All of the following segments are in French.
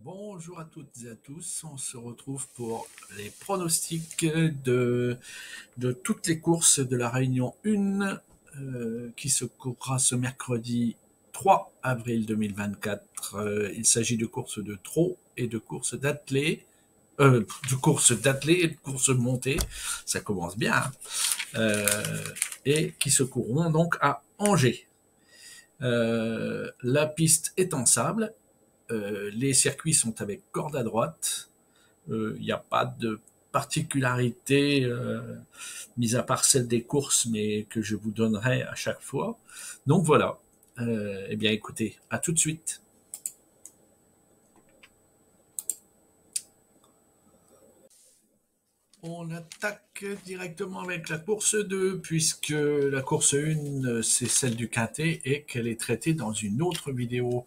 Bonjour à toutes et à tous, on se retrouve pour les pronostics de toutes les courses de la Réunion 1 qui se courra ce mercredi 3 avril 2024. Il s'agit de courses de trot et de courses d'athlée, de courses d'athlée et de courses montées, ça commence bien, hein, et qui se courront donc à Angers. La piste est en sable. Les circuits sont avec corde à droite. Il n'y a pas de particularité, mis à part celle des courses, mais que je vous donnerai à chaque fois. Donc voilà. Eh bien, écoutez, à tout de suite. On attaque directement avec la course 2, puisque la course 1, c'est celle du Quintet et qu'elle est traitée dans une autre vidéo.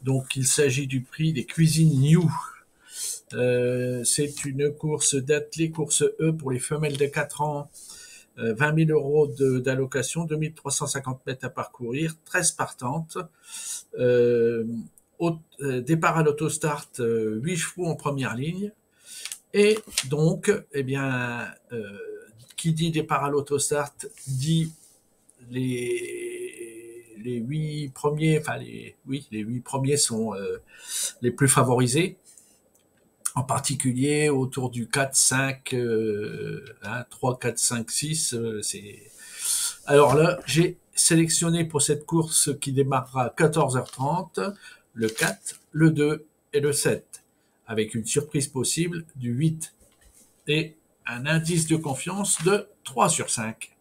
Donc, il s'agit du prix des cuisines New. C'est une course d'athlée, course E pour les femelles de 4 ans. 20 000 euros d'allocation, 2350 mètres à parcourir, 13 partantes. Départ à l'autostart, 8 chevaux en première ligne. Et donc, eh bien, qui dit départ à l'autostart dit les 8 premiers, enfin les 8 premiers sont les plus favorisés. En particulier autour du 4, 5, 3, 4, 5, 6. Alors là, j'ai sélectionné pour cette course qui démarrera à 14h30 le 4, le 2 et le 7, avec une surprise possible du 8 et un indice de confiance de 3 sur 5.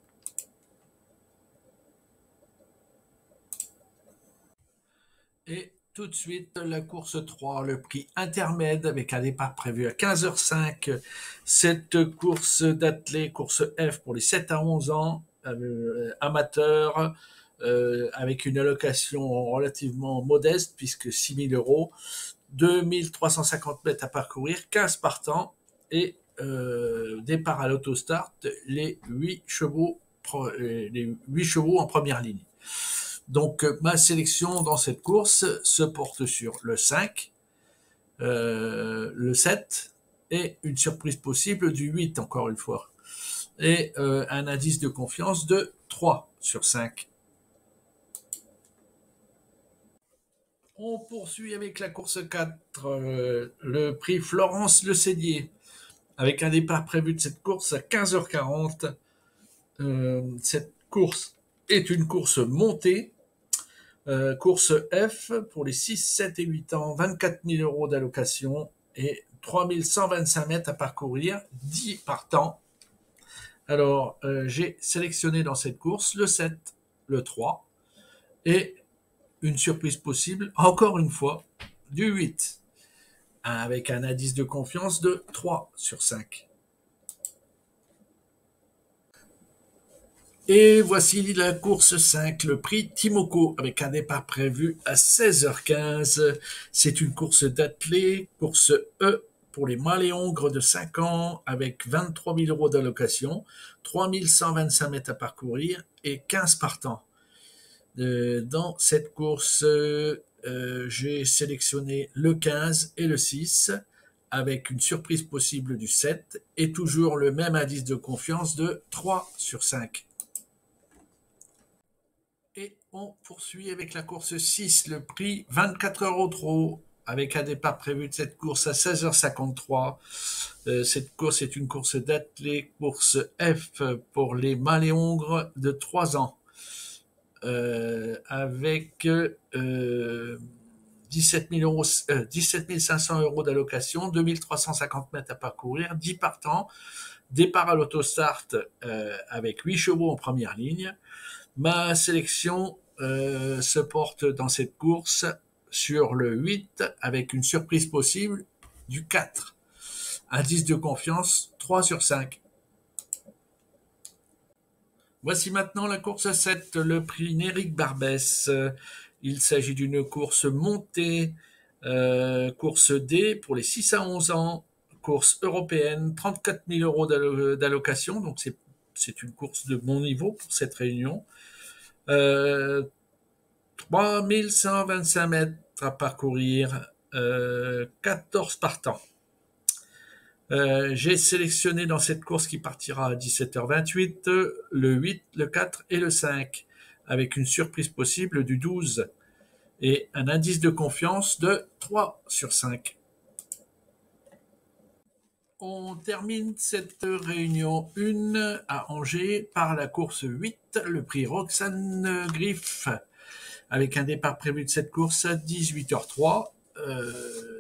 Et tout de suite, la course 3, le prix intermède avec un départ prévu à 15h05. Cette course d'athlée, course F pour les 7 à 11 ans, amateurs, avec une allocation relativement modeste puisque 6 000 euros, 2350 mètres à parcourir, 15 partants et départ à l'autostart, les 8 chevaux en première ligne. Donc, ma sélection dans cette course se porte sur le 5, le 7 et une surprise possible du 8, encore une fois. Et un indice de confiance de 3 sur 5. On poursuit avec la course 4, le prix Florence Le Cédier, avec un départ prévu de cette course à 15h40. Cette course est une course montée. Course F pour les 6, 7 et 8 ans, 24 000 euros d'allocation et 3 125 mètres à parcourir, 10 partants. Alors, j'ai sélectionné dans cette course le 7, le 3 et une surprise possible, encore une fois, du 8, avec un indice de confiance de 3 sur 5. Et voici la course 5, le prix Timoko, avec un départ prévu à 16h15. C'est une course d'athlée, course E pour les mâles et hongres de 5 ans, avec 23 000 euros d'allocation, 3 125 mètres à parcourir et 15 partants. Dans cette course, j'ai sélectionné le 15 et le 6, avec une surprise possible du 7 et toujours le même indice de confiance de 3 sur 5. Et on poursuit avec la course 6, le prix 24 € trop, avec un départ prévu de cette course à 16h53. Cette course est une course d'athlée, course F pour les mâles et hongres de 3 ans, avec 17 500 euros d'allocation, 2350 mètres à parcourir, 10 partants, départ à l'autostart avec 8 chevaux en première ligne. Ma sélection se porte dans cette course sur le 8 avec une surprise possible du 4. Indice de confiance 3 sur 5. Voici maintenant la course 7, le prix Néric Barbès. Il s'agit d'une course montée, course D pour les 6 à 11 ans, course européenne, 34 000 euros d'allocation, donc c'est une course de bon niveau pour cette réunion. 3 125 mètres à parcourir, 14 partants. J'ai sélectionné dans cette course qui partira à 17h28 le 8, le 4 et le 5, avec une surprise possible du 12 et un indice de confiance de 3 sur 5. On termine cette réunion 1 à Angers par la course 8, le prix Roxane Griff, avec un départ prévu de cette course à 18h03.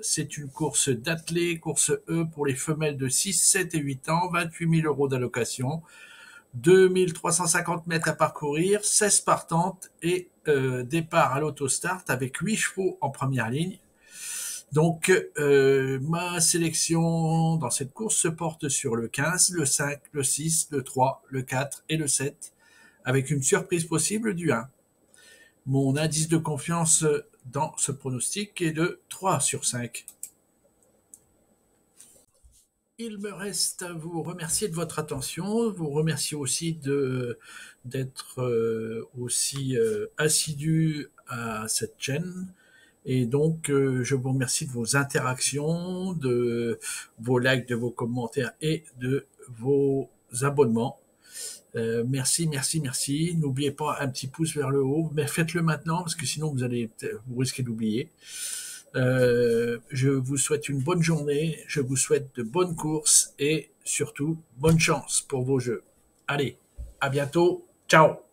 C'est une course d'athlée, course E pour les femelles de 6, 7 et 8 ans, 28 000 € d'allocation, 2350 mètres à parcourir, 16 partantes et départ à l'autostart avec 8 chevaux en première ligne. Donc, ma sélection dans cette course se porte sur le 15, le 5, le 6, le 3, le 4 et le 7, avec une surprise possible du 1. Mon indice de confiance dans ce pronostic est de 3 sur 5. Il me reste à vous remercier de votre attention, vous remercier aussi d'être aussi assidu à cette chaîne. Et donc, je vous remercie de vos interactions, de vos likes, de vos commentaires et de vos abonnements. Merci, merci, merci. N'oubliez pas un petit pouce vers le haut, mais faites-le maintenant parce que sinon vous risquez d'oublier. Je vous souhaite une bonne journée, je vous souhaite de bonnes courses et surtout bonne chance pour vos jeux. Allez, à bientôt, ciao!